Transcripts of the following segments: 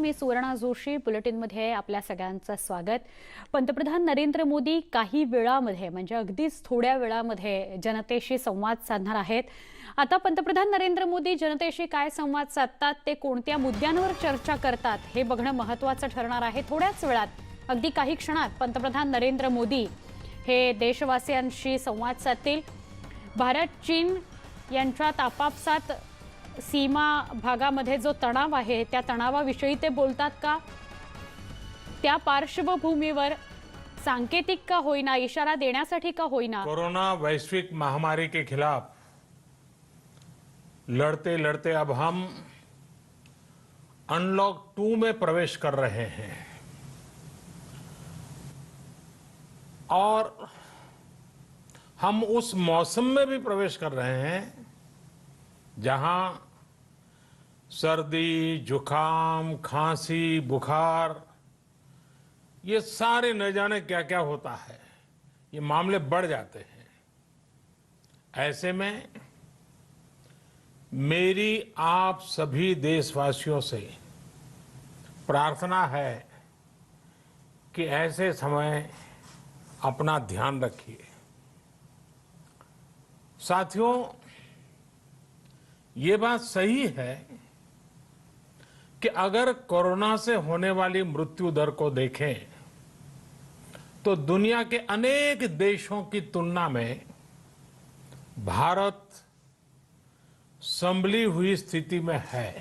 मी सुवर्णा जोशी बुलेटिनमध्ये आपल्या सगळ्यांचं स्वागत। पंतप्रधान नरेंद्र मोदी काही वेळामध्ये म्हणजे अगदीच थोड्या वेळामध्ये जनतेशी संवाद साधणार आहेत। आता पंतप्रधान नरेंद्र मोदी जनतेशी काय संवाद साधतात, ते कोणत्या मुद्द्यांवर चर्चा करतात हे बघणं महत्त्वाचं ठरणार आहे। थोड्याच वेळात अगदी काही क्षणात पंतप्रधान नरेंद्र मोदी हे देशवासियांशी संवाद साधतील। भारत चीन यांच्यात आपापसात सीमा भागामध्ये जो तणाव आहे त्या तणावाविषयी ते बोलतात का? त्या पार्श्वभूमीवर सांकेतिक का होईना, इशारा देण्यासाठी का होईना, कोरोना वैश्विक महामारी के खिलाफ लड़ते लड़ते अब हम अनलॉक 2 में प्रवेश कर रहे हैं और हम उस मौसम में भी प्रवेश कर रहे हैं जहां सर्दी, जुकाम, खांसी, बुखार, ये सारे न जाने क्या क्या होता है, ये मामले बढ़ जाते हैं। ऐसे में मेरी आप सभी देशवासियों से प्रार्थना है कि ऐसे समय अपना ध्यान रखिए। साथियों, ये बात सही है कि अगर कोरोना से होने वाली मृत्यु दर को देखें तो दुनिया के अनेक देशों की तुलना में भारत संभली हुई स्थिति में है।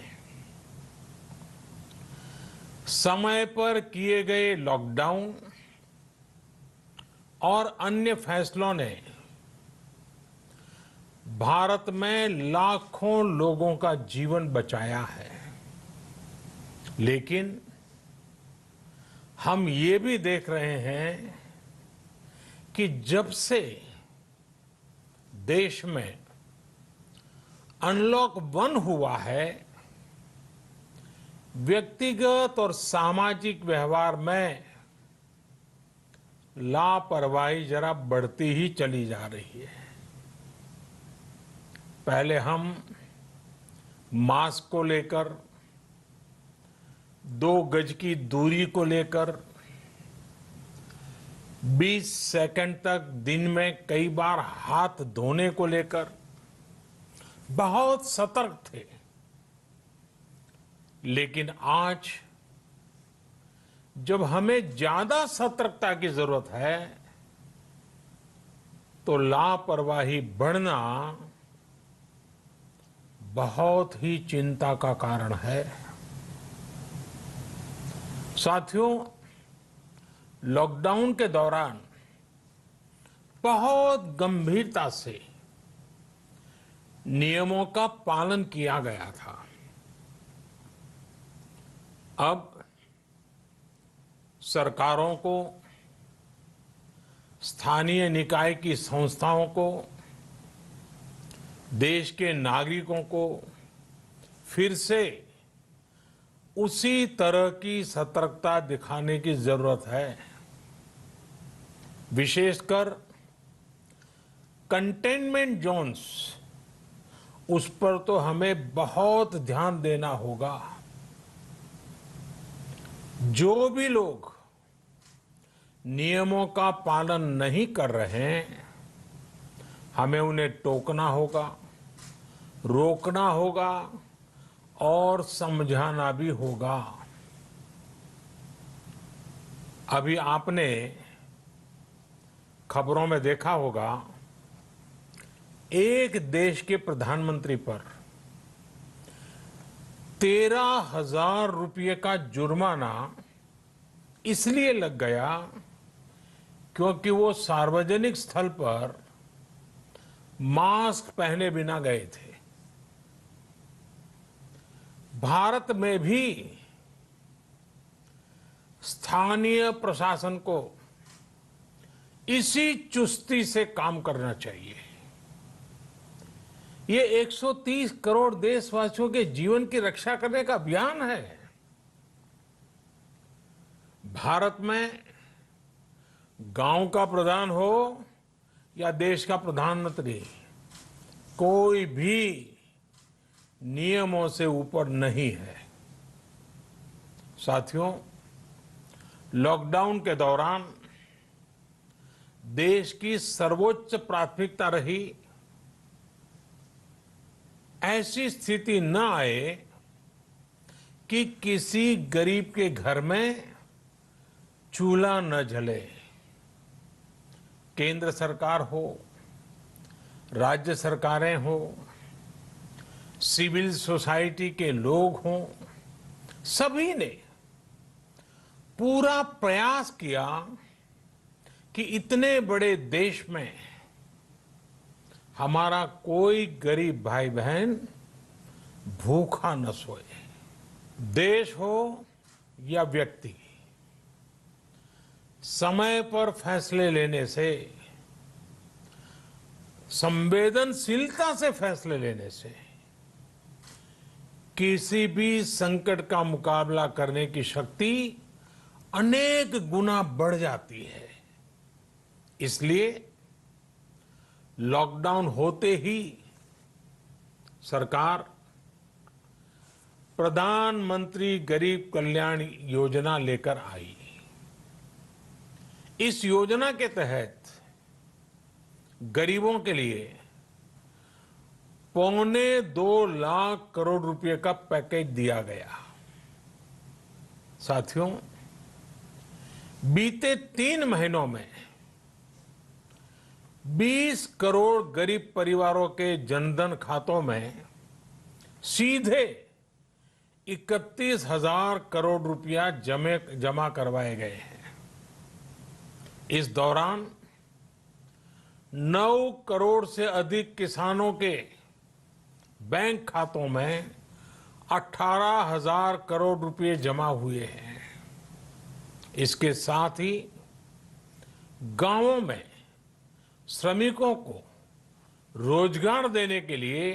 समय पर किए गए लॉकडाउन और अन्य फैसलों ने भारत में लाखों लोगों का जीवन बचाया है, लेकिन हम ये भी देख रहे हैं कि जब से देश में अनलॉक 1 हुआ है, व्यक्तिगत और सामाजिक व्यवहार में लापरवाही जरा बढ़ती ही चली जा रही है। पहले हम मास्क को लेकर, 2 गज की दूरी को लेकर 20 सेकंड तक दिन में कई बार हाथ धोने को लेकर बहुत सतर्क थे, लेकिन आज जब हमें ज्यादा सतर्कता की जरूरत है तो लापरवाही बढ़ना बहुत ही चिंता का कारण है। साथियों, लॉकडाउन के दौरान बहुत गंभीरता से नियमों का पालन किया गया था। अब सरकारों को, स्थानीय निकाय की संस्थाओं को, देश के नागरिकों को फिर से उसी तरह की सतर्कता दिखाने की जरूरत है। विशेषकर कंटेनमेंट जोन्स, उस पर तो हमें बहुत ध्यान देना होगा। जो भी लोग नियमों का पालन नहीं कर रहे हैं, हमें उन्हें टोकना होगा, रोकना होगा और समझाना भी होगा। अभी आपने खबरों में देखा होगा, एक देश के प्रधानमंत्री पर 13,000 रुपये का जुर्माना इसलिए लग गया क्योंकि वो सार्वजनिक स्थल पर मास्क पहने बिना गए थे। भारत में भी स्थानीय प्रशासन को इसी चुस्ती से काम करना चाहिए। ये 130 करोड़ देशवासियों के जीवन की रक्षा करने का अभियान है। भारत में गांव का प्रधान हो या देश का प्रधानमंत्री, कोई भी नियमों से ऊपर नहीं है। साथियों, लॉकडाउन के दौरान देश की सर्वोच्च प्राथमिकता रही ऐसी स्थिति न आए कि किसी गरीब के घर में चूल्हा न जले। केंद्र सरकार हो, राज्य सरकारें हो, सिविल सोसाइटी के लोग हों, सभी ने पूरा प्रयास किया कि इतने बड़े देश में हमारा कोई गरीब भाई बहन भूखा न सोए। देश हो या व्यक्ति, समय पर फैसले लेने से, संवेदनशीलता से फैसले लेने से किसी भी संकट का मुकाबला करने की शक्ति अनेक गुना बढ़ जाती है। इसलिए लॉकडाउन होते ही सरकार प्रधानमंत्री गरीब कल्याण योजना लेकर आई। इस योजना के तहत गरीबों के लिए 2.25 लाख करोड़ रुपए का पैकेज दिया गया। साथियों, बीते 3 महीनों में 20 करोड़ गरीब परिवारों के जनधन खातों में सीधे 31,000 करोड़ रुपया जमा करवाए गए हैं। इस दौरान 9 करोड़ से अधिक किसानों के बैंक खातों में 18,000 करोड़ रुपए जमा हुए हैं। इसके साथ ही गांवों में श्रमिकों को रोजगार देने के लिए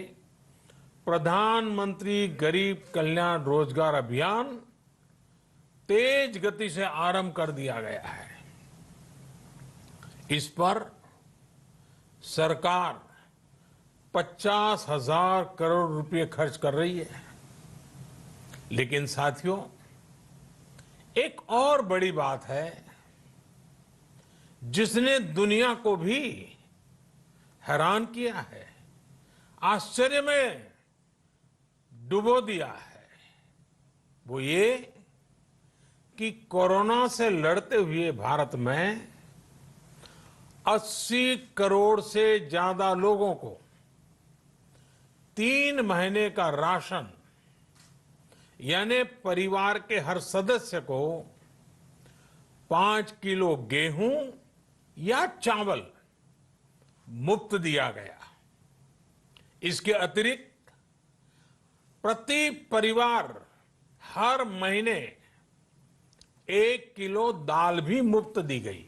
प्रधानमंत्री गरीब कल्याण रोजगार अभियान तेज गति से आरंभ कर दिया गया है। इस पर सरकार 50,000 करोड़ रुपए खर्च कर रही है। लेकिन साथियों, एक और बड़ी बात है जिसने दुनिया को भी हैरान किया है, आश्चर्य में डुबो दिया है। वो ये कि कोरोना से लड़ते हुए भारत में 80 करोड़ से ज्यादा लोगों को 3 महीने का राशन, यानी परिवार के हर सदस्य को 5 किलो गेहूं या चावल मुफ्त दिया गया। इसके अतिरिक्त प्रति परिवार हर महीने 1 किलो दाल भी मुफ्त दी गई।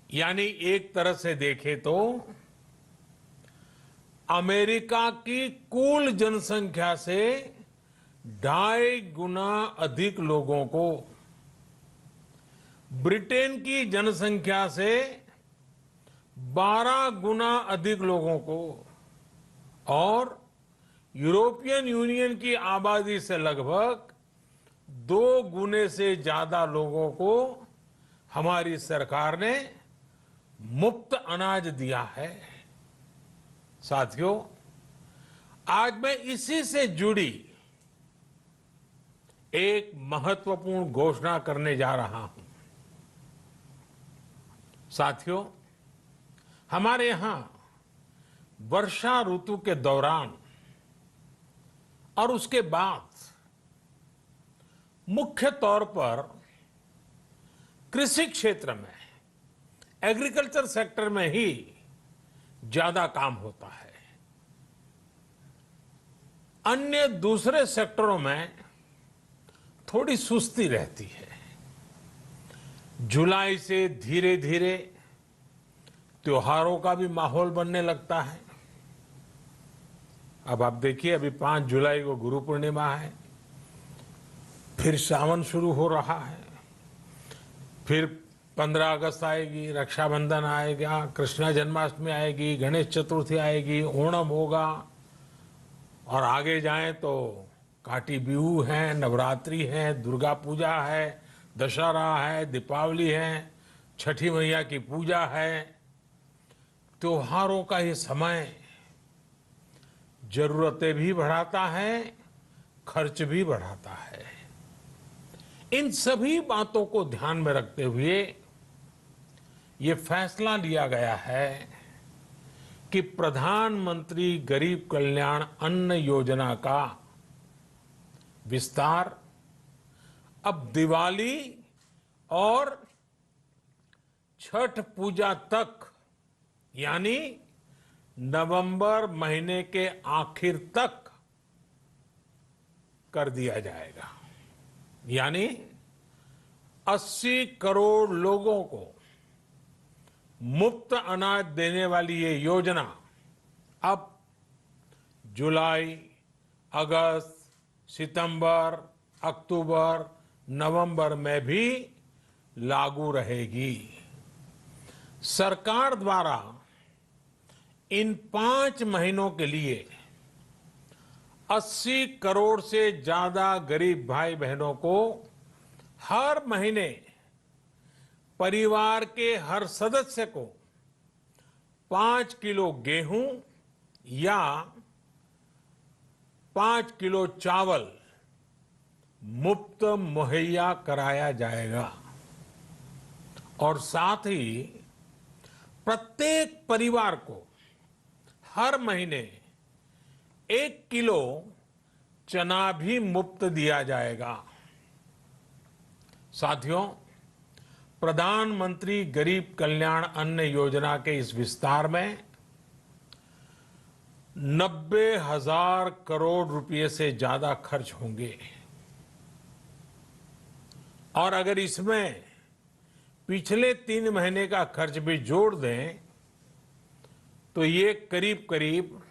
यानी एक तरह से देखें तो अमेरिका की कुल जनसंख्या से 2.5 गुना अधिक लोगों को, ब्रिटेन की जनसंख्या से 12 गुना अधिक लोगों को और यूरोपियन यूनियन की आबादी से लगभग 2 गुने से ज्यादा लोगों को हमारी सरकार ने मुफ्त अनाज दिया है। साथियों, आज मैं इसी से जुड़ी एक महत्वपूर्ण घोषणा करने जा रहा हूं। साथियों, हमारे यहां वर्षा ऋतु के दौरान और उसके बाद मुख्य तौर पर कृषि क्षेत्र में, एग्रीकल्चर सेक्टर में ही ज्यादा काम होता है। अन्य दूसरे सेक्टरों में थोड़ी सुस्ती रहती है। जुलाई से धीरे धीरे त्योहारों का भी माहौल बनने लगता है। अब आप देखिए, अभी 5 जुलाई को गुरु पूर्णिमा है, फिर सावन शुरू हो रहा है, फिर 15 अगस्त आएगी, रक्षाबंधन आएगा, कृष्ण जन्माष्टमी आएगी, गणेश चतुर्थी आएगी, ओणम होगा और आगे जाएं तो काटी बिहू है, नवरात्रि है, दुर्गा पूजा है, दशहरा है, दीपावली है, छठी मैया की पूजा है। त्योहारों का ये समय जरूरतें भी बढ़ाता है, खर्च भी बढ़ाता है। इन सभी बातों को ध्यान में रखते हुए ये फैसला लिया गया है कि प्रधानमंत्री गरीब कल्याण अन्न योजना का विस्तार अब दिवाली और छठ पूजा तक, यानी नवंबर महीने के आखिर तक कर दिया जाएगा। यानी 80 करोड़ लोगों को मुफ्त अनाज देने वाली ये योजना अब जुलाई, अगस्त, सितंबर, अक्टूबर, नवंबर में भी लागू रहेगी। सरकार द्वारा इन 5 महीनों के लिए 80 करोड़ से ज्यादा गरीब भाई बहनों को हर महीने परिवार के हर सदस्य को 5 किलो गेहूं या 5 किलो चावल मुफ्त मुहैया कराया जाएगा। और साथ ही प्रत्येक परिवार को हर महीने 1 किलो चना भी मुफ्त दिया जाएगा। साथियों, प्रधानमंत्री गरीब कल्याण अन्न योजना के इस विस्तार में 90,000 करोड़ रुपए से ज्यादा खर्च होंगे। और अगर इसमें पिछले 3 महीने का खर्च भी जोड़ दें तो ये करीब करीब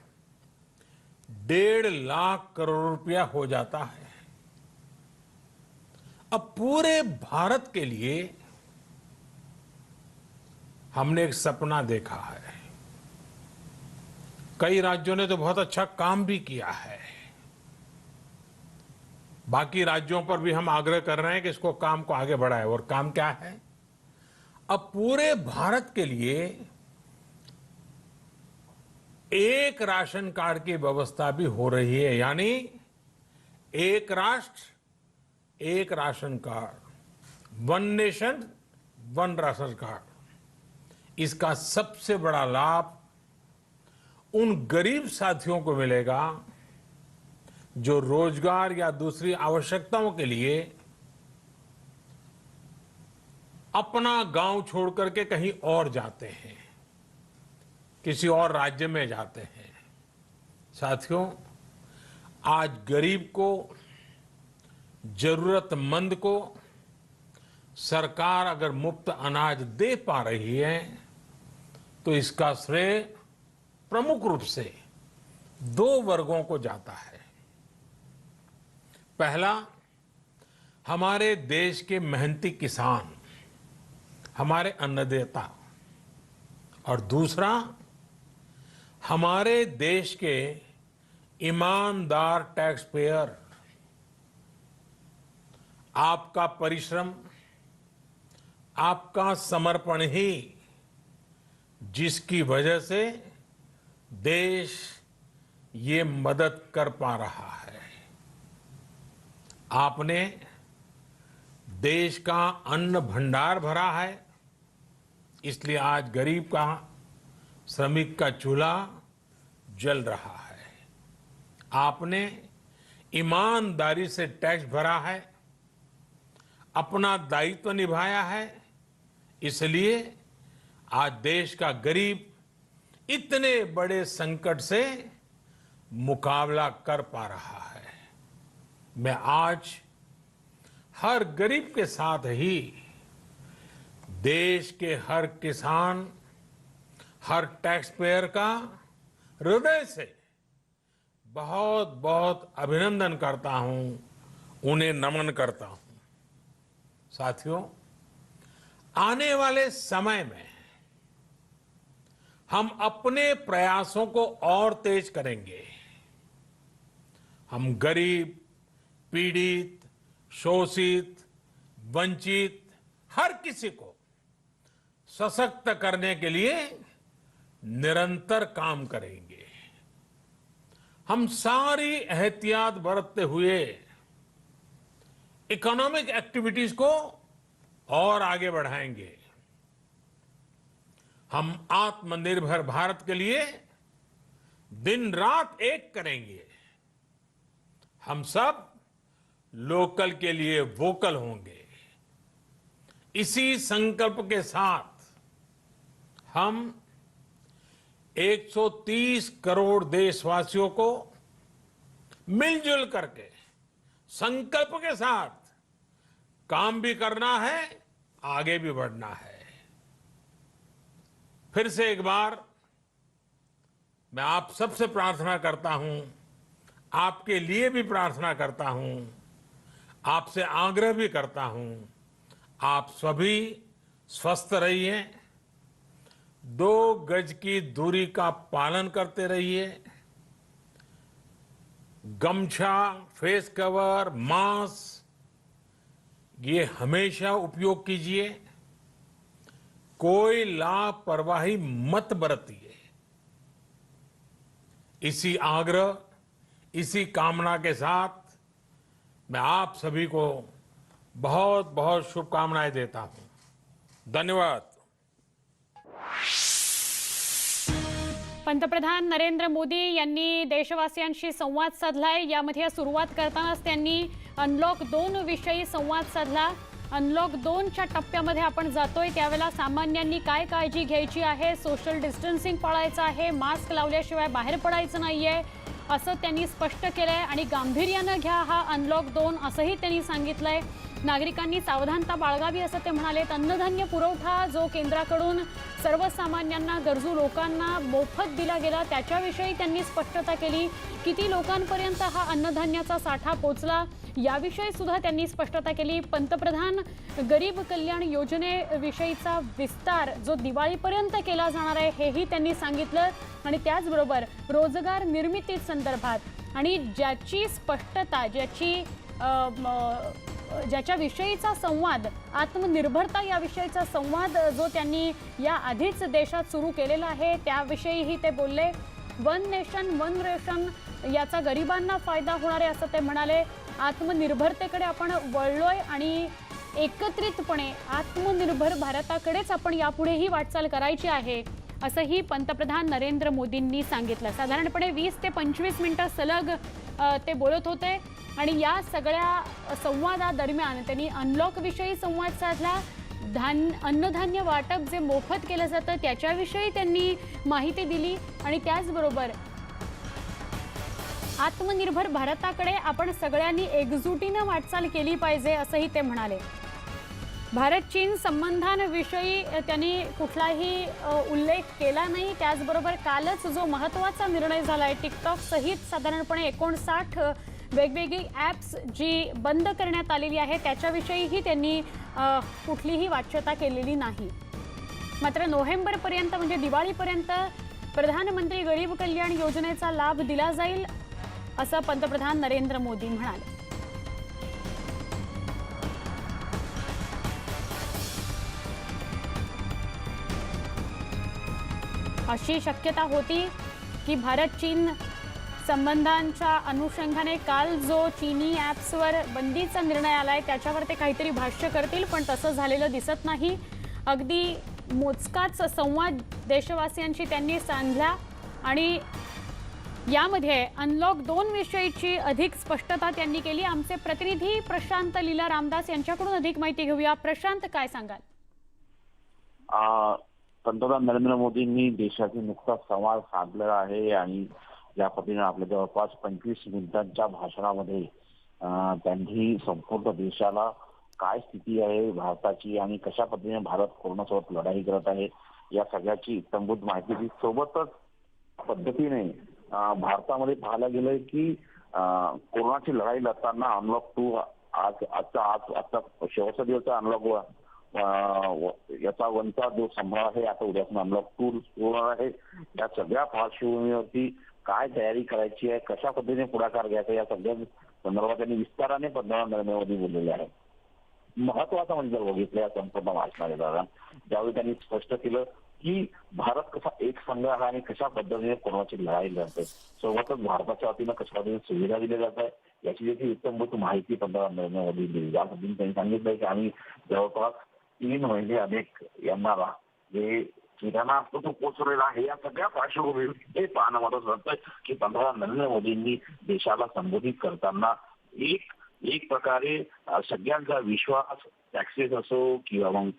1.5 लाख करोड़ रुपया हो जाता है। अब पूरे भारत के लिए हमने एक सपना देखा है। कई राज्यों ने तो बहुत अच्छा काम भी किया है। बाकी राज्यों पर भी हम आग्रह कर रहे हैं कि इसको काम को आगे बढ़ाएं। और काम क्या है? अब पूरे भारत के लिए एक राशन कार्ड की व्यवस्था भी हो रही है। यानी एक राष्ट्र एक ration card, one nation one ration card. इसका सबसे बड़ा लाभ उन गरीब साथियों को मिलेगा जो रोजगार या दूसरी आवश्यकताओं के लिए अपना गांव छोड़ करके कहीं और जाते हैं, किसी और राज्य में जाते हैं। साथियों, आज गरीब को, जरूरतमंद को सरकार अगर मुफ्त अनाज दे पा रही है तो इसका श्रेय प्रमुख रूप से 2 वर्गों को जाता है। पहला, हमारे देश के मेहनती किसान, हमारे अन्नदाता। और दूसरा, हमारे देश के ईमानदार टैक्स पेयर। आपका परिश्रम, आपका समर्पण ही जिसकी वजह से देश ये मदद कर पा रहा है। आपने देश का अन्न भंडार भरा है, इसलिए आज गरीब का, श्रमिक का चूल्हा जल रहा है। आपने ईमानदारी से टैक्स भरा है, अपना दायित्व निभाया है, इसलिए आज देश का गरीब इतने बड़े संकट से मुकाबला कर पा रहा है। मैं आज हर गरीब के साथ ही देश के हर किसान, हर टैक्स पेयर का हृदय से बहुत बहुत अभिनंदन करता हूं, उन्हें नमन करता हूं। साथियों, आने वाले समय में हम अपने प्रयासों को और तेज करेंगे। हम गरीब, पीड़ित, शोषित, वंचित हर किसी को सशक्त करने के लिए निरंतर काम करेंगे। हम सारी एहतियात बरतते हुए इकोनॉमिक एक्टिविटीज को और आगे बढ़ाएंगे। हम आत्मनिर्भर भारत के लिए दिन रात एक करेंगे। हम सब लोकल के लिए वोकल होंगे। इसी संकल्प के साथ हम 130 करोड़ देशवासियों को मिलजुल करके संकल्प के साथ काम भी करना है, आगे भी बढ़ना है। फिर से एक बार मैं आप सबसे प्रार्थना करता हूं, आपके लिए भी प्रार्थना करता हूं, आपसे आग्रह भी करता हूं, आप सभी स्वस्थ रहिए, 2 गज की दूरी का पालन करते रहिए, गमछा, फेस कवर, मास्क ये हमेशा उपयोग कीजिए। कोई लापरवाही मत बरतिए। इसी आग्रह, इसी कामना के साथ मैं आप सभी को बहुत बहुत शुभकामनाएं देता हूं। धन्यवाद। पंतप्रधान नरेंद्र मोदी यांनी देशवासियांशी संवाद साधलाय। यामध्ये सुरुवात करतानाच त्यांनी अनलॉक 2 विषयी संवाद साधला। अनलॉक 2च्या टप्प्यामध्ये आपण जातोय, त्यावेळेला सामान्यांनी काय काळजी घ्यायची आहे, सोशल डिस्टन्सिंग पाळायचं आहे, मास्क लावल्याशिवाय बाहेर पडायचं नाहीये असं त्यांनी स्पष्ट केलंय आणि गांभीर्यानं घ्या हा अनलॉक 2 असंही त्यांनी सांगितलंय। नागरिकांनी सावधानता बाळगावी असं ते म्हणाले। अन्नधान्य पुरवठा जो केंद्राकडून सर्वसामान्यांना, गरजू लोकांना मोफत दिला गेला त्याच्याविषयी त्यांनी स्पष्टता केली। किती लोकांपर्यंत हा अन्नधान्याचा साठा पोहोचला याविषयी सुद्धा त्यांनी स्पष्टता केली। पंतप्रधान गरीब कल्याण योजनेविषयीचा विस्तार जो दिवाळीपर्यंत केला जाणार आहे हेही त्यांनी सांगितलं आणि त्याचबरोबर रोजगार निर्मिती संदर्भात आणि ज्याची स्पष्टता, ज्याच्या विषयीचा संवाद, आत्मनिर्भरता याविषयीचा संवाद जो त्यांनी या आधीच देशात सुरू केलेला आहे त्याविषयीही ते बोलले। वन नेशन वन रेशन याचा गरिबांना फायदा होणार आहे असं ते म्हणाले। आत्मनिर्भरतेकडे आपण वळलोय आणि एकत्रितपणे आत्मनिर्भर भारताकडेच आपण यापुढेही वाटचाल करायची आहे असंही पंतप्रधान नरेंद्र मोदींनी सांगितलं। साधारणपणे 20 ते 25 मिनिटं सलग ते बोलत होते आणि या सगळ्या संवादादरम्यान त्यांनी अनलॉक विषयी संवाद साधला। अन्नधान्य वाटप जे मोफत केलं जातं त्याच्याविषयी त्यांनी माहिती दिली आणि त्याचबरोबर आत्मनिर्भर भारताकडे आपण सगळ्यांनी एकजुटीनं वाटचाल केली पाहिजे असंही ते म्हणाले। भारत चीन संबंधांविषयी त्यांनी कुठलाही उल्लेख केला नाही। त्याचबरोबर कालच जो महत्त्वाचा निर्णय झाला आहे, टिकटॉक सहित साधारणपणे 59 वेगवेगळी ॲप्स जी बंद करण्यात आलेली आहे त्याच्याविषयीही त्यांनी कुठलीही वाच्यता केलेली नाही। मात्र नोव्हेंबरपर्यंत म्हणजे दिवाळीपर्यंत प्रधानमंत्री गरीब कल्याण योजनेचा लाभ दिला जाईल असं पंतप्रधान नरेंद्र मोदी म्हणाले। अशी शक्यता होती की भारत चीन संबंधांच्या अनुषंगाने काल जो चीनी ॲप्सवर बंदीचा निर्णय आलाय त्याच्यावर ते काहीतरी भाष्य करतील, पण तसं झालेलं दिसत नाही। अगदी मोजकाच संवाद देशवासियांशी त्यांनी साधला आणि यामध्ये अनलॉक 2 विषयीची अधिक स्पष्टता त्यांनी केली। आमचे प्रतिनिधी प्रशांत लीला रामदास यांच्याकडून अधिक माहिती घेऊया। प्रशांत, काय सांगाल? पंतप्रधान नरेंद्र मोदींनी देशाशी नुकताच संवाद साधलेला आहे आणि या पद्धतीने आपल्या जवळपास 25 मिनिटांच्या भाषणामध्ये त्यांनी संपूर्ण देशाला काय स्थिती आहे भारताची आणि कशा पद्धतीने भारत कोरोनासोबत लढाई करत आहे या सगळ्याची इत्थंभूत माहिती दिली। सोबतच पद्धतीने भारतामध्ये पाहायला गेलंय की कोरोनाची लढाई लढताना अनलॉक 2 आजचा शेवटचा दिवस अनलॉक याचा 1चा जो संभाळ आहे आता उद्यापासून अनलॉक 2 सुरू होणार आहे। या सगळ्या पार्श्वभूमीवरती काय तयारी करायची आहे, कशा पद्धतीने पुढाकार घ्यायचा या सगळ्या संदर्भात त्यांनी विस्ताराने पंतप्रधान नरेंद्र मोदी बोललेले आहे. महत्वाचं म्हणजे जर बघितलं या संपूर्ण भाषणाच्या दरम्यान ज्यावेळी त्यांनी स्पष्ट केलं की भारत कसा एक संघ आहे आणि कशा पद्धतीने कोरोनाची लढाई लढते, सोबतच भारताच्या वतीनं कशा पद्धतीने सुविधा दिल्या जात आहे याची देखील उत्तमभूत माहिती पंतप्रधान नरेंद्र मोदी दिली. या पद्धतीने त्यांनी सांगितलं की आम्ही जवळपास 3 महिने अनेक यांना जे किराणा असतो तो पोचवलेला आहे. या सगळ्या पार्श्वभूमीवर हे पाहणं महत्वाचं वाटतं की पंतप्रधान नरेंद्र मोदींनी देशाला संबोधित करताना एक प्रकारे सगळ्यांचा विश्वास, टॅक्सेस असो किंवा मग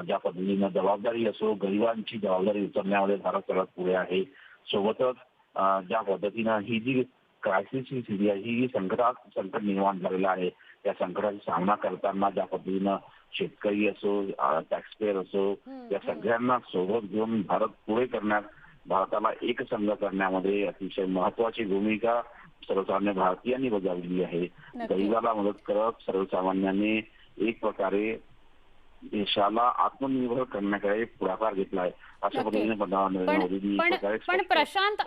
ज्या पद्धतीनं जबाबदारी असो, गरिबांची जबाबदारी उचलण्यामध्ये भारत सर्वात पुढे आहे. सोबतच ज्या पद्धतीनं ही जी क्रायसिसची स्थिती आहे, ही संकट निर्माण झालेलं आहे, त्या संकटाचा सामना करताना ज्या पद्धतीनं शेतकरी असो, टॅक्सपेयर असो, या सगळ्यांना सोबत घेऊन भारत पुढे करण्यात, भारताला एकसंघ करण्यामध्ये अतिशय महत्वाची भूमिका सर्वसामान्य भारतीयांनी बजावलेली आहे. गरिबाला मदत करत सर्वसामान्यांनी एक प्रकारे देशाला आत्मनिर्भर करण्याकडे पुढाकार घेतलाय अशा पद्धतीने पंतप्रधान नरेंद्र मोदींनी. पण प्रशांत,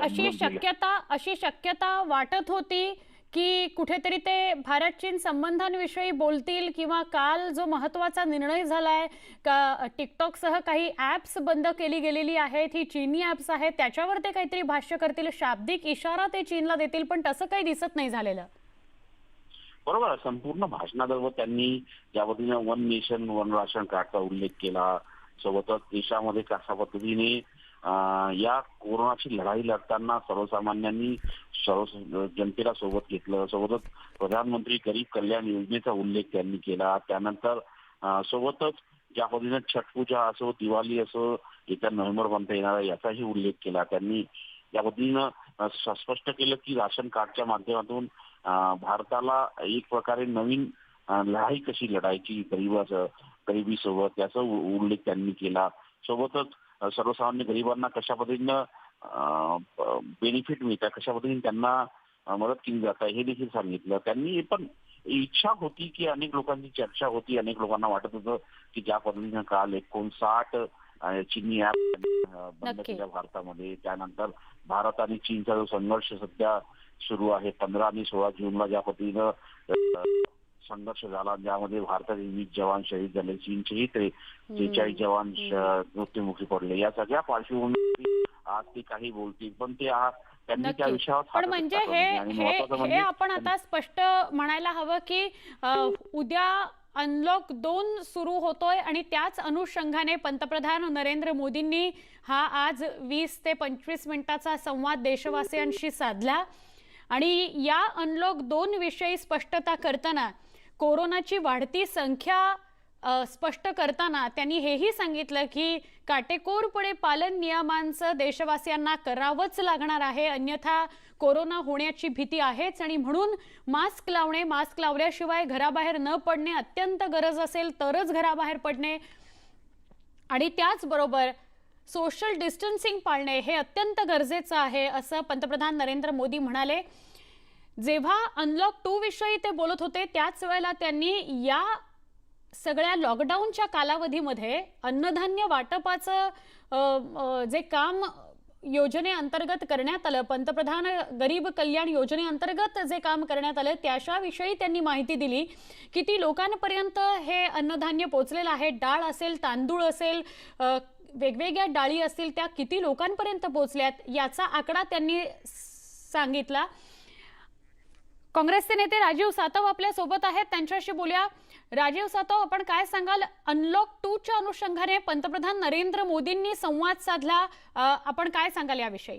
अशी शक्यता वाटत होती की कुठेतरी ते भारत चीन संबंधांविषयी बोलतील किंवा काल जो महत्वाचा निर्णय झालाय का टिकटॉक सह काही ऍप्स बंद केली गेलेली आहेत, ही चीनी ऍप्स आहेत, त्याच्यावर ते काहीतरी भाष्य करतील, शाब्दिक इशारा ते चीनला देतील, पण तसं काही दिसत नाही झालेलं. बरोबर आहे. संपूर्ण भाषणादरम्यान त्यांनी ज्या पद्धतीने वन नेशन वन राशन कार्डचा उल्लेख केला, सोबतच देशामध्ये कशा पद्धतीने या कोरोनाची लढाई लढताना सर्वसामान्यांनी जनतेला सोबत घेतलं, सोबतच प्रधानमंत्री गरीब कल्याण योजनेचा उल्लेख त्यांनी केला. त्यानंतर सोबतच ज्या पद्धतीने छठ पूजा असो, दिवाळी असो, येत्या नोव्हेंबरपर्यंत येणार याचाही उल्लेख केला. त्यांनी या पद्धतीनं स्पष्ट केलं की राशन कार्डच्या माध्यमातून भारताला एक प्रकारे नवीन लढाई कशी लढायची गरिबीसोबत याचा उल्लेख त्यांनी केला. सोबतच सर्वसामान्य गरिबांना कशा पद्धतीनं बेनिफिट मिळतात, कशा पद्धतीने त्यांना मदत केली जात आहे हे देखील सांगितलं. त्यांनी पण इच्छा होती की अनेक लोकांची चर्चा होती, अनेक लोकांना वाटत होतं की ज्या पद्धतीनं काल 59 चीनी ऍप बंद केल्या भारतामध्ये, त्यानंतर भारत आणि चीनचा जो संघर्ष सध्या सुरू आहे 15 आणि 16 जूनला ज्या पद्धतीनं संघर्ष झाला, ज्यामध्ये भारताचे 20 जवान शहीद झाले, चीनचेही 43 जवान मृत्युमुखी पडले, या सगळ्या पार्श्वभूमीवर आज ते काही बोलतील, पण ते त्यांनी त्या विषयावर पण म्हणजे हे आपण आता स्पष्ट म्हणायला हवं की उद्या अनलॉक 2 सुरू होतोय आणि त्याच अनुषंगाने पंतप्रधान नरेंद्र मोदींनी हा आज 20 ते 25 मिनिटाचा संवाद देशवासियांशी साधला आणि या अनलॉक 2 विषयी स्पष्टता करताना कोरोनाची वाढती संख्या स्पष्ट करताना त्यांनी हेही सांगितलं की काटेकोरपणे पालन नियमांचं देशवासियांना करावंच लागणार आहे, अन्यथा कोरोना होण्याची भीती आहेच आणि म्हणून मास्क लावणे, मास्क लावल्याशिवाय घराबाहेर न पडणे, अत्यंत गरज असेल तरच घराबाहेर पडणे आणि त्याचबरोबर सोशल डिस्टन्सिंग पाळणे हे अत्यंत गरजेचं आहे असं पंतप्रधान नरेंद्र मोदी म्हणाले. जेव्हा अनलॉक 2 विषयी ते बोलत होते त्याच वेळेला त्यांनी या सगळ्या लॉकडाऊनच्या कालावधीमध्ये अन्नधान्य वाटपाचं जे काम योजनेअंतर्गत करण्यात आलं, पंतप्रधान गरीब कल्याण योजनेअंतर्गत जे काम करण्यात आलं त्याच्याविषयी त्यांनी माहिती दिली. किती लोकांपर्यंत हे अन्नधान्य पोहोचलेलं आहे, डाळ असेल, तांदूळ असेल, वेगवेगळ्या डाळी असतील, त्या किती लोकांपर्यंत पोहोचल्यात याचा आकडा त्यांनी सांगितला. काँग्रेसचे नेते राजीव सातव आपल्या सोबत आहेत, त्यांच्याशी बोलूया. राजीव सातव, आपण काय सांगाल? अनलॉक 2च्या अनुषंगाने पंतप्रधान नरेंद्र मोदींनी संवाद साधला, आपण काय सांगाल याविषयी?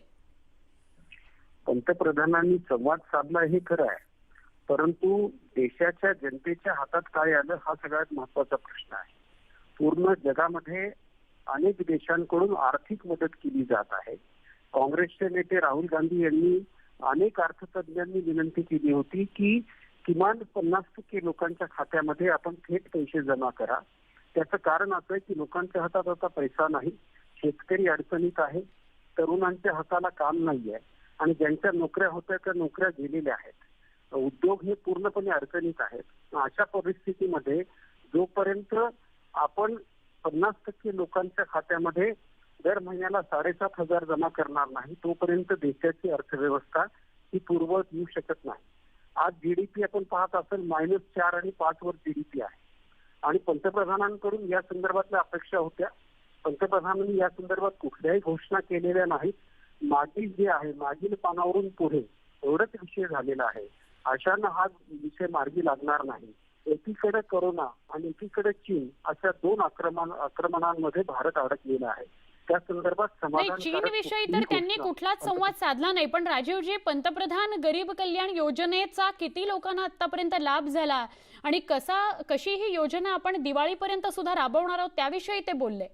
पंतप्रधानांनी संवाद साधला हे खरं आहे, परंतु देशाच्या जनतेच्या हातात काय आलं हा सगळ्यात महत्वाचा प्रश्न आहे. पूर्ण जगामध्ये अनेक देशांकडून आर्थिक मदत केली जात आहे. काँग्रेसचे नेते राहुल गांधी यांनी अनेक अर्थतज्ञांनी विनंती केली होती की किमान 50% लोकांच्या खात्यामध्ये आपण थेट पैसे जमा करा. त्याचं कारण असं आहे की लोकांच्या हातात आता पैसा नाही, शेतकरी अडचणीत आहे, तरुणांच्या हाताला काम नाही आहे आणि ज्यांच्या नोकऱ्या होत्या त्या नोकऱ्या गेलेल्या आहेत, उद्योग हे पूर्णपणे अडचणीत आहेत. अशा परिस्थितीमध्ये जोपर्यंत आपण 50% लोकांच्या खात्यामध्ये दर महिन्याला 7,500 जमा करणार नाही तोपर्यंत देशाची अर्थव्यवस्था ही पूर्ववत येऊ शकत नाही. आज जीडीपी आपण पाहत असेल -4 आणि 5 वर जीडीपी आहे. आणि पंतप्रधानांकडून या संदर्भातल्या अपेक्षा होत्या. पंतप्रधानांनी या संदर्भात कुठल्याही घोषणा केलेल्या नाहीत. मागील जे आहे मागील पानावरून पुढे एवढंच विषय झालेला आहे. अशानं हा विषय मार्गी लागणार नाही. एकीकडे कोरोना आणि एकीकडे चीन अशा दोन आक्रमणांमध्ये भारत अडकलेला आहे. त्या संदर्भात नाही, चीन विषयी तर त्यांनी कुठलाच संवाद साधला नाही. पण राजीवजी, पंतप्रधान गरीब कल्याण योजनेचा किती लोकांना आतापर्यंत लाभ झाला आणि कशी ही योजना आपण दिवाळीपर्यंत सुद्धा राबवणार आहोत त्याविषयी ते बोलले.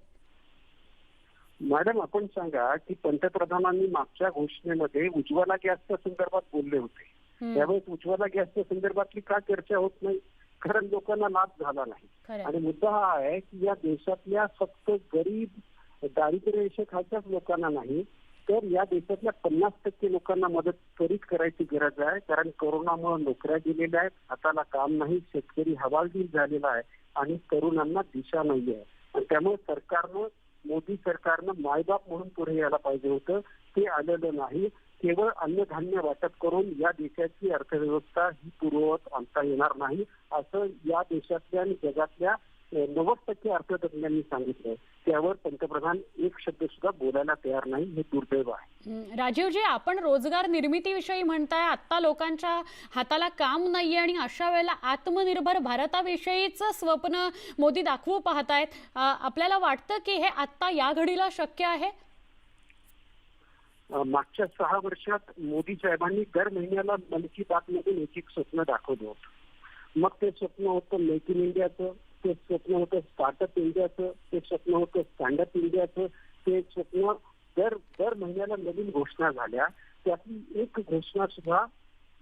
मॅडम, आपण सांगा की पंतप्रधानांनी मागच्या घोषणेमध्ये उज्ज्वला गॅसच्या संदर्भात बोलले होते. त्यावेळेस उज्ज्वला गॅसच्या संदर्भातली का चर्चा होत नाही? कारण लोकांना लाभ झाला नाही. आणि मुद्दा हा आहे की या देशातल्या फक्त गरीब दारिद्र्य रेषेखालच्याच लोकांना नाही, तर या देशातल्या 50% लोकांना मदत त्वरित करायची गरज आहे. कारण कोरोनामुळे नोकऱ्या गेलेल्या आहेत, हाताला काम नाही, शेतकरी हवालदिल झालेला आहे आणि तरुणांना दिशा नाहीये. त्यामुळे मोदी सरकारनं मायबाप म्हणून पुढे यायला पाहिजे होतं. ते आलेलं नाही. केवळ अन्नधान्य वाटप करून या देशाची अर्थव्यवस्था ही पूर्ववत आणता येणार नाही, असं या देशातल्या आणि जगातल्या 90% अर्थतज्ञांनी सांगितलंय. त्यावर पंतप्रधान एक शब्द सुद्धा बोलायला तयार नाही. हे दुर्दैव आहे. राजीवजी, आपण रोजगार निर्मितीविषयी म्हणताय. आता लोकांच्या हाताला काम नाहीये आणि अशा वेळेला आत्मनिर्भर भारताविषयीच स्वप्न मोदी दाखवू पाहतायत. आपल्याला वाटतं की हे आता या घडीला शक्य आहे? मागच्या 6 वर्षात मोदी साहेबांनी दर महिन्याला मन की बात मधून एक स्वप्न दाखवलं होतं. मग ते स्वप्न होतं मेक इन इंडियाचं, ते स्वप्न होतं स्टार्टअप इंडियाचं, ते स्वप्न होतं स्टँडअप इंडियाचं. ते स्वप्न दर महिन्याला नवीन घोषणा झाल्या. त्यातली एक घोषणा सुद्धा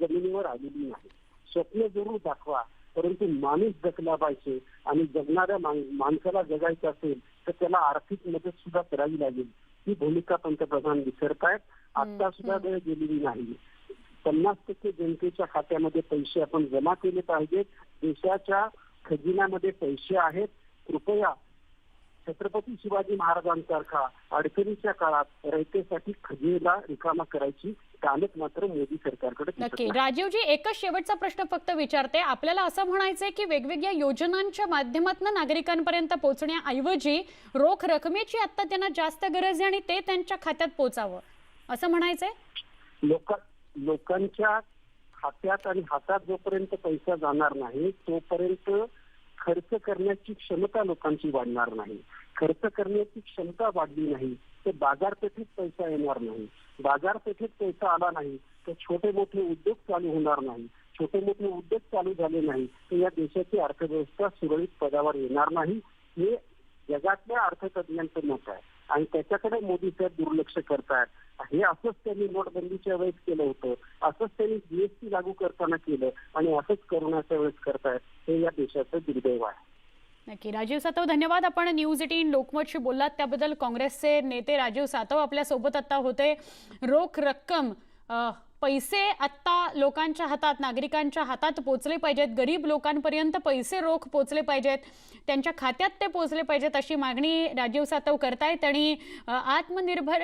जमिनीवर आलेली नाही. स्वप्न जरूर दाखवा, परंतु माणूस जगला पाहिजे आणि जगणाऱ्या माणसाला जगायचं असेल तर त्याला आर्थिक मदत सुद्धा करावी लागेल. ही भूमिका पंतप्रधान विसरतायत. आता सुद्धा वेळ गेलेली नाही. 50% जनतेच्या खात्यामध्ये पैसे आपण जमा केले पाहिजेत. देशाच्या खजिन्यामध्ये पैसे आहेत. कृपया छत्रपती शिवाजी महाराजांसारखा अडचणीच्या काळात रयतेसाठी खजिना रिकामा करायची कामच मात्र मोदी सरकारकडे दिसत नक्की. नाही. राजीवजी, एकच शेवटचा प्रश्न फक्त विचारते. आपल्याला असं म्हणायचंय की वेगवेगळ्या योजनांच्या माध्यमातून नागरिकांपर्यंत पोहोचण्याऐवजी रोख रकमेची आता त्यांना जास्त गरज आहे आणि ते त्यांच्या खात्यात पोहोचावं, असं म्हणायचंय? लोकांच्या खात्यात आणि हातात जोपर्यंत पैसा जाणार नाही तोपर्यंत खर्च करण्याची क्षमता लोकांची वाढणार नाही. खर्च करण्याची क्षमता वाढली नाही तर बाजारपेठेत पैसा येणार नाही. बाजारपेठेत पैसा आला नाही तर छोटे मोठे उद्योग चालू होणार नाही. छोटे मोठे उद्योग चालू झाले नाही तर या देशाची अर्थव्यवस्था सुरळीत पदावर येणार नाही. हे जगातल्या अर्थतज्ञांचं मत आहे आणि त्याच्याकडे मोदी साहेब दुर्लक्ष करतायत. हे असंच त्यांनी नोटबंदीच्या वेळेस केलं होतं, असंच त्यांनी जीएसटी लागू करताना केलं आणि असंच कोरोनाच्या वेळेस करतायत. हे या देशाचं दुर्दैव आहे. नक्की. राजीव सातव, धन्यवाद. आपण न्यूज 18 लोकमतशी बोललात त्याबद्दल. काँग्रेसचे नेते राजीव सातव आपल्या सोबत आता होते. रोख रक्कम, पैसे आता लोकांच्या हातात, नागरिकांच्या हातात पोचले पाहिजेत. गरीब लोकांपर्यंत पैसे रोख पोचले पाहिजेत, त्यांच्या खात्यात ते पोचले पाहिजेत, अशी मागणी राजीव सातव करतायत. आणि आत्मनिर्भर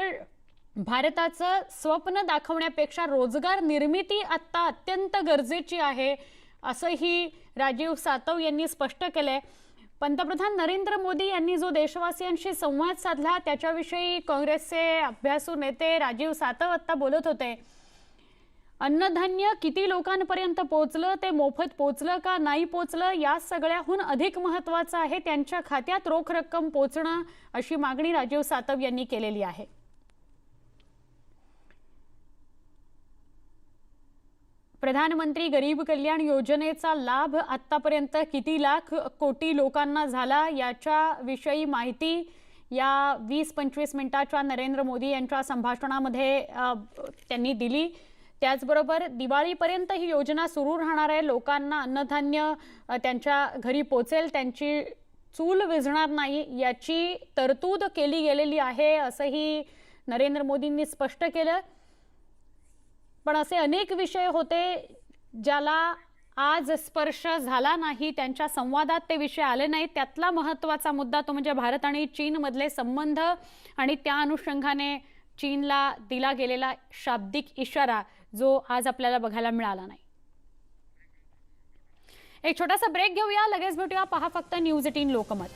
भारताचं स्वप्न दाखवण्यापेक्षा रोजगार निर्मिती आता अत्यंत गरजेची आहे, असंही राजीव सातव यांनी स्पष्ट केलंय. पंतप्रधान नरेंद्र मोदी यांनी जो देशवासियांशी संवाद साधला त्याच्याविषयी काँग्रेसचे अभ्यासू नेते राजीव सातव आता बोलत होते. अन्नधान्य किती लोकांपर्यंत पोहोचलं, ते मोफत पोहोचलं का नाही पोहोचलं, या सगळ्याहून अधिक महत्त्वाचं आहे त्यांच्या खात्यात रोख रक्कम पोहोचणं, अशी मागणी राजीव सातव यांनी केलेली आहे. प्रधानमंत्री गरीब कल्याण योजनेचा लाभ आतापर्यंत किती लाख कोटी लोकांना झाला याच्या विषयी माहिती या 20-25 मिनिटाच्या नरेंद्र मोदी यांच्या संभाषणामध्ये त्यांनी दिली. त्याचबरोबर दिवाळीपर्यंत ही योजना सुरू राहणार आहे. लोकांना अन्नधान्य त्यांच्या घरी पोचेल, त्यांची चूल विझणार नाही याची तरतूद केली गेलेली आहे, असंही नरेंद्र मोदींनी स्पष्ट केलं. पण असे अनेक विषय होते ज्याला आज स्पर्श झाला नाही, त्यांच्या संवादात ते विषय आले नाहीत. त्यातला महत्त्वाचा मुद्दा तो म्हणजे भारत आणि चीनमधले संबंध आणि त्या अनुषंगाने चीनला दिला गेलेला शाब्दिक इशारा, जो आज आपल्याला बघायला मिळाला नाही. एक छोटासा ब्रेक घेऊया, लगेच भेटूया. पहा फक्त न्यूज 18 लोकमत.